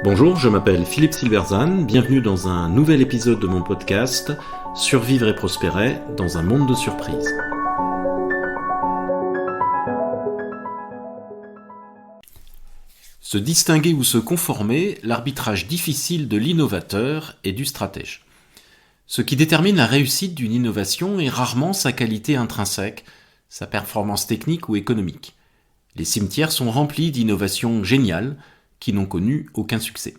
Bonjour, je m'appelle Philippe Silverzan, bienvenue dans un nouvel épisode de mon podcast « Survivre et prospérer dans un monde de surprises ». Se distinguer ou se conformer, l'arbitrage difficile de l'innovateur et du stratège. Ce qui détermine la réussite d'une innovation est rarement sa qualité intrinsèque, sa performance technique ou économique. Les cimetières sont remplis d'innovations géniales qui n'ont connu aucun succès.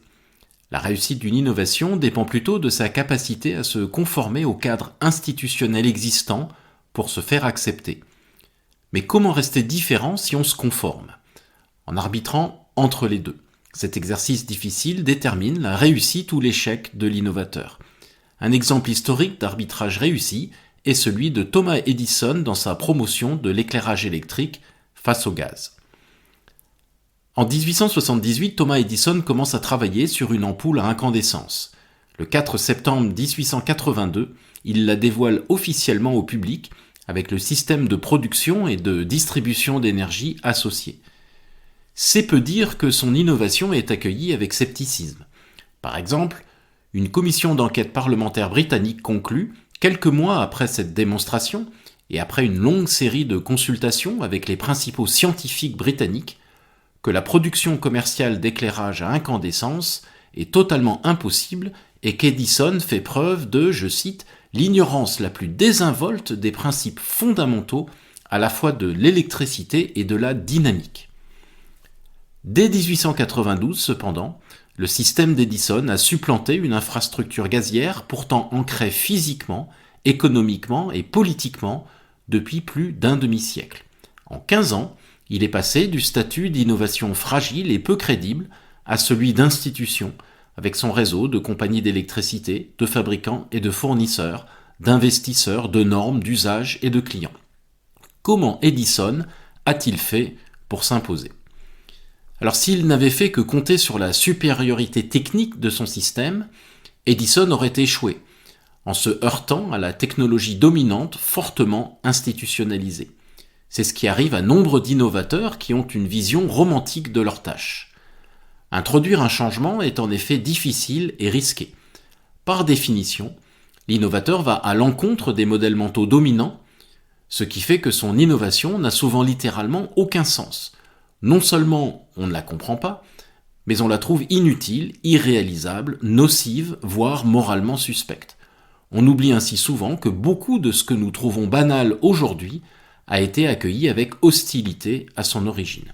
La réussite d'une innovation dépend plutôt de sa capacité à se conformer au cadre institutionnel existant pour se faire accepter. Mais comment rester différent si on se conforme ? En arbitrant entre les deux. Cet exercice difficile détermine la réussite ou l'échec de l'innovateur. Un exemple historique d'arbitrage réussi est celui de Thomas Edison dans sa promotion de l'éclairage électrique face au gaz. En 1878, Thomas Edison commence à travailler sur une ampoule à incandescence. Le 4 septembre 1882, il la dévoile officiellement au public avec le système de production et de distribution d'énergie associé. C'est peu dire que son innovation est accueillie avec scepticisme. Par exemple, une commission d'enquête parlementaire britannique conclut, quelques mois après cette démonstration, et après une longue série de consultations avec les principaux scientifiques britanniques, que la production commerciale d'éclairage à incandescence est totalement impossible et qu'Edison fait preuve de, je cite, l'ignorance la plus désinvolte des principes fondamentaux à la fois de l'électricité et de la dynamique. Dès 1892, cependant, le système d'Edison a supplanté une infrastructure gazière pourtant ancrée physiquement, économiquement et politiquement depuis plus d'un demi-siècle. En 15 ans, il est passé du statut d'innovation fragile et peu crédible à celui d'institution, avec son réseau de compagnies d'électricité, de fabricants et de fournisseurs, d'investisseurs, de normes, d'usages et de clients. Comment Edison a-t-il fait pour s'imposer ? Alors s'il n'avait fait que compter sur la supériorité technique de son système, Edison aurait échoué, en se heurtant à la technologie dominante fortement institutionnalisée. C'est ce qui arrive à nombre d'innovateurs qui ont une vision romantique de leur tâche. Introduire un changement est en effet difficile et risqué. Par définition, l'innovateur va à l'encontre des modèles mentaux dominants, ce qui fait que son innovation n'a souvent littéralement aucun sens. Non seulement on ne la comprend pas, mais on la trouve inutile, irréalisable, nocive, voire moralement suspecte. On oublie ainsi souvent que beaucoup de ce que nous trouvons banal aujourd'hui a été accueilli avec hostilité à son origine.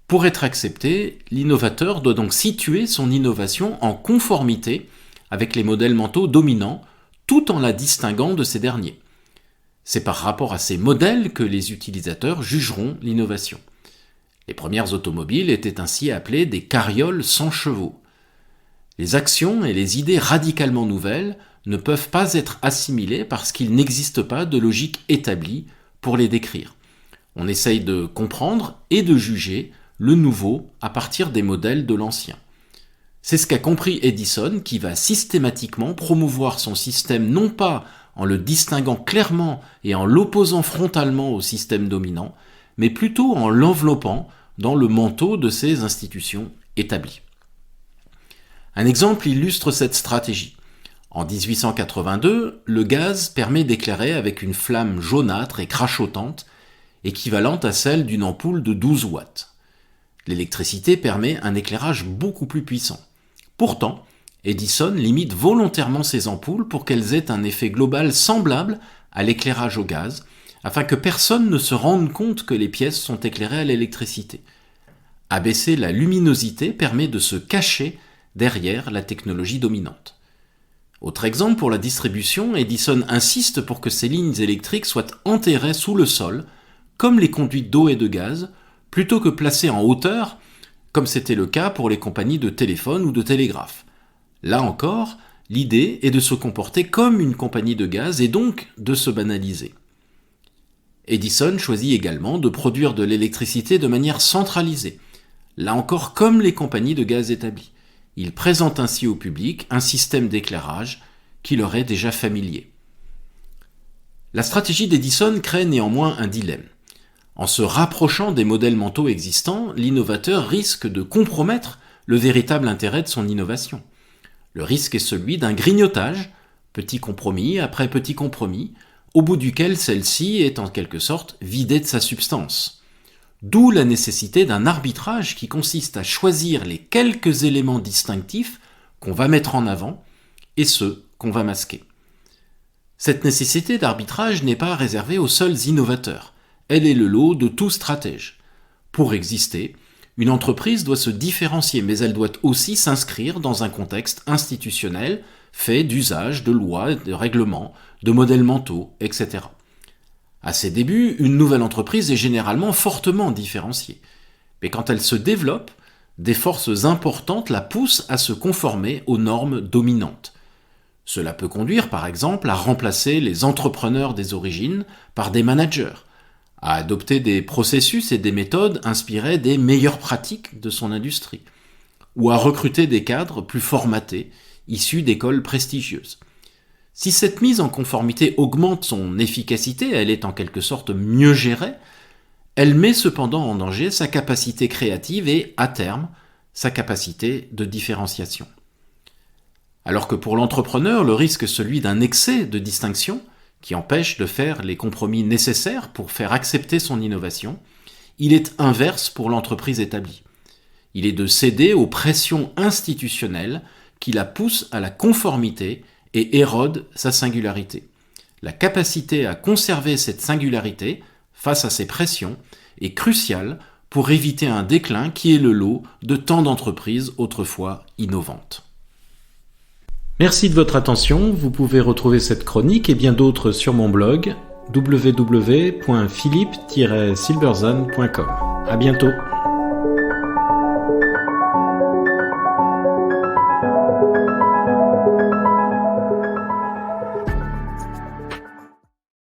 Pour être accepté, l'innovateur doit donc situer son innovation en conformité avec les modèles mentaux dominants, tout en la distinguant de ces derniers. C'est par rapport à ces modèles que les utilisateurs jugeront l'innovation. Les premières automobiles étaient ainsi appelées des carrioles sans chevaux. Les actions et les idées radicalement nouvelles ne peuvent pas être assimilées parce qu'il n'existe pas de logique établie pour les décrire. On essaye de comprendre et de juger le nouveau à partir des modèles de l'ancien. C'est ce qu'a compris Edison qui va systématiquement promouvoir son système non pas en le distinguant clairement et en l'opposant frontalement au système dominant, mais plutôt en l'enveloppant dans le manteau de ses institutions établies. Un exemple illustre cette stratégie. En 1882, le gaz permet d'éclairer avec une flamme jaunâtre et crachotante, équivalente à celle d'une ampoule de 12 watts. L'électricité permet un éclairage beaucoup plus puissant. Pourtant, Edison limite volontairement ces ampoules pour qu'elles aient un effet global semblable à l'éclairage au gaz, afin que personne ne se rende compte que les pièces sont éclairées à l'électricité. Abaisser la luminosité permet de se cacher derrière la technologie dominante. Autre exemple pour la distribution, Edison insiste pour que ces lignes électriques soient enterrées sous le sol, comme les conduites d'eau et de gaz, plutôt que placées en hauteur, comme c'était le cas pour les compagnies de téléphone ou de télégraphe. Là encore, l'idée est de se comporter comme une compagnie de gaz et donc de se banaliser. Edison choisit également de produire de l'électricité de manière centralisée, là encore comme les compagnies de gaz établies. Il présente ainsi au public un système d'éclairage qui leur est déjà familier. La stratégie d'Edison crée néanmoins un dilemme. En se rapprochant des modèles mentaux existants, l'innovateur risque de compromettre le véritable intérêt de son innovation. Le risque est celui d'un grignotage, petit compromis après petit compromis, au bout duquel celle-ci est en quelque sorte vidée de sa substance. D'où la nécessité d'un arbitrage qui consiste à choisir les quelques éléments distinctifs qu'on va mettre en avant et ceux qu'on va masquer. Cette nécessité d'arbitrage n'est pas réservée aux seuls innovateurs, elle est le lot de tout stratège. Pour exister, une entreprise doit se différencier, mais elle doit aussi s'inscrire dans un contexte institutionnel fait d'usages, de lois, de règlements, de modèles mentaux, etc. À ses débuts, une nouvelle entreprise est généralement fortement différenciée. Mais quand elle se développe, des forces importantes la poussent à se conformer aux normes dominantes. Cela peut conduire, par exemple, à remplacer les entrepreneurs des origines par des managers, à adopter des processus et des méthodes inspirés des meilleures pratiques de son industrie, ou à recruter des cadres plus formatés, issus d'écoles prestigieuses. Si cette mise en conformité augmente son efficacité, elle est en quelque sorte mieux gérée, elle met cependant en danger sa capacité créative et, à terme, sa capacité de différenciation. Alors que pour l'entrepreneur, le risque est celui d'un excès de distinction, qui empêche de faire les compromis nécessaires pour faire accepter son innovation, il est inverse pour l'entreprise établie. Il est de céder aux pressions institutionnelles qui la poussent à la conformité et érodent sa singularité. La capacité à conserver cette singularité face à ces pressions est cruciale pour éviter un déclin qui est le lot de tant d'entreprises autrefois innovantes. Merci de votre attention, vous pouvez retrouver cette chronique et bien d'autres sur mon blog www.philippe-silberzan.com. À bientôt.